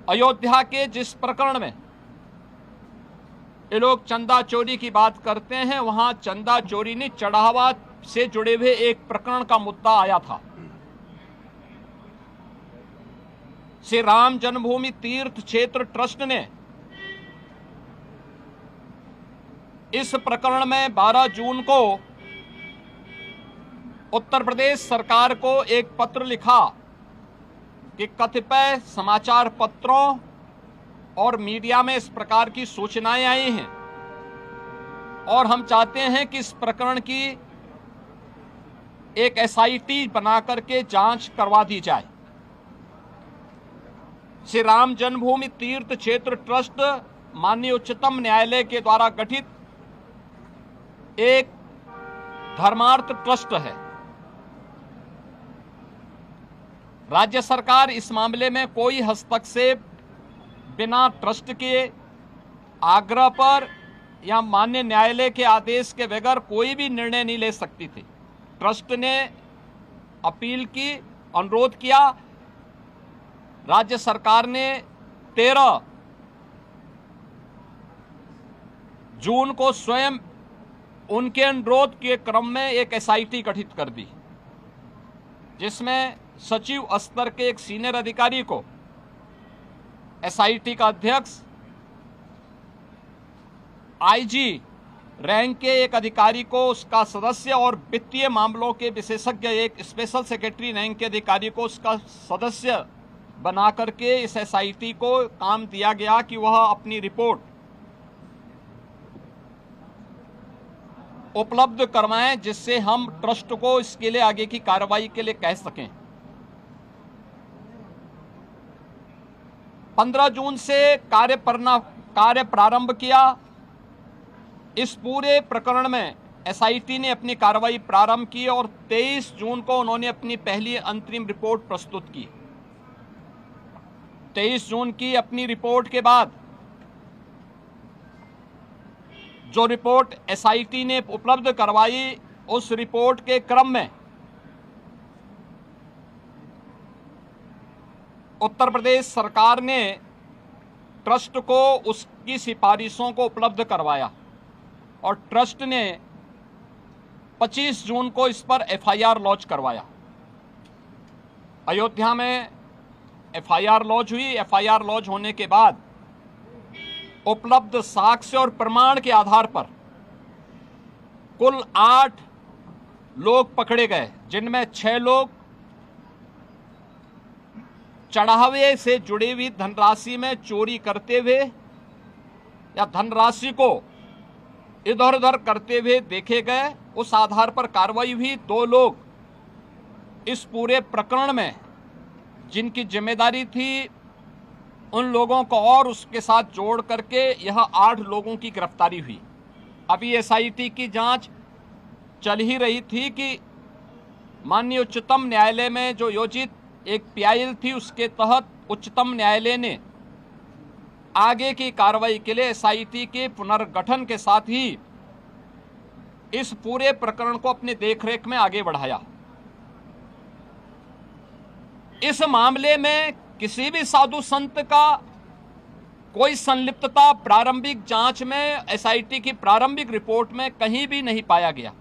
अयोध्या के जिस प्रकरण में ये लोग चंदा चोरी की बात करते हैं, वहां चंदा चोरी नहीं, चढ़ावा से जुड़े हुए एक प्रकरण का मुद्दा आया था। श्री राम जन्मभूमि तीर्थ क्षेत्र ट्रस्ट ने इस प्रकरण में 12 जून को उत्तर प्रदेश सरकार को एक पत्र लिखा कि कतिपय समाचार पत्रों और मीडिया में इस प्रकार की सूचनाएं आई हैं और हम चाहते हैं कि इस प्रकरण की एक एसआईटी बना करके जांच करवा दी जाए। श्री राम जन्मभूमि तीर्थ क्षेत्र ट्रस्ट माननीय उच्चतम न्यायालय के द्वारा गठित एक धर्मार्थ ट्रस्ट है। राज्य सरकार इस मामले में कोई हस्तक्षेप बिना ट्रस्ट के आग्रह पर या माननीय न्यायालय के आदेश के बगैर कोई भी निर्णय नहीं ले सकती थी। ट्रस्ट ने अपील की, अनुरोध किया। राज्य सरकार ने 13 जून को स्वयं उनके अनुरोध के क्रम में एक एसआईटी गठित कर दी, जिसमें सचिव स्तर के एक सीनियर अधिकारी को एसआईटी का अध्यक्ष, आईजी रैंक के एक अधिकारी को उसका सदस्य और वित्तीय मामलों के विशेषज्ञ एक स्पेशल सेक्रेटरी रैंक के अधिकारी को उसका सदस्य बना करके इस एसआईटी को काम दिया गया कि वह अपनी रिपोर्ट उपलब्ध करवाएं, जिससे हम ट्रस्ट को इसके लिए आगे की कार्रवाई के लिए कह सकें। 15 जून से कार्य प्रारंभ किया। इस पूरे प्रकरण में एसआईटी ने अपनी कार्रवाई प्रारंभ की और 23 जून को उन्होंने अपनी पहली अंतरिम रिपोर्ट प्रस्तुत की। 23 जून की अपनी रिपोर्ट के बाद जो रिपोर्ट एसआईटी ने उपलब्ध करवाई, उस रिपोर्ट के क्रम में उत्तर प्रदेश सरकार ने ट्रस्ट को उसकी सिफारिशों को उपलब्ध करवाया और ट्रस्ट ने 25 जून को इस पर एफआईआर लॉन्च करवाया। अयोध्या में एफआईआर लॉन्च हुई। एफआईआर लॉन्च होने के बाद उपलब्ध साक्ष्य और प्रमाण के आधार पर कुल 8 लोग पकड़े गए, जिनमें 6 लोग चढ़ावे से जुड़ी हुई धनराशि में चोरी करते हुए या धनराशि को इधर उधर करते हुए देखे गए। उस आधार पर कार्रवाई हुई। 2 लोग इस पूरे प्रकरण में जिनकी जिम्मेदारी थी, उन लोगों को और उसके साथ जोड़ करके यह 8 लोगों की गिरफ्तारी हुई। अभी एसआईटी की जांच चल ही रही थी कि माननीय उच्चतम न्यायालय में जो योजित एक पीआईएल थी, उसके तहत उच्चतम न्यायालय ने आगे की कार्रवाई के लिए एसआईटी के पुनर्गठन के साथ ही इस पूरे प्रकरण को अपनी देखरेख में आगे बढ़ाया। इस मामले में किसी भी साधु संत का कोई संलिप्तता प्रारंभिक जांच में एसआईटी की प्रारंभिक रिपोर्ट में कहीं भी नहीं पाया गया।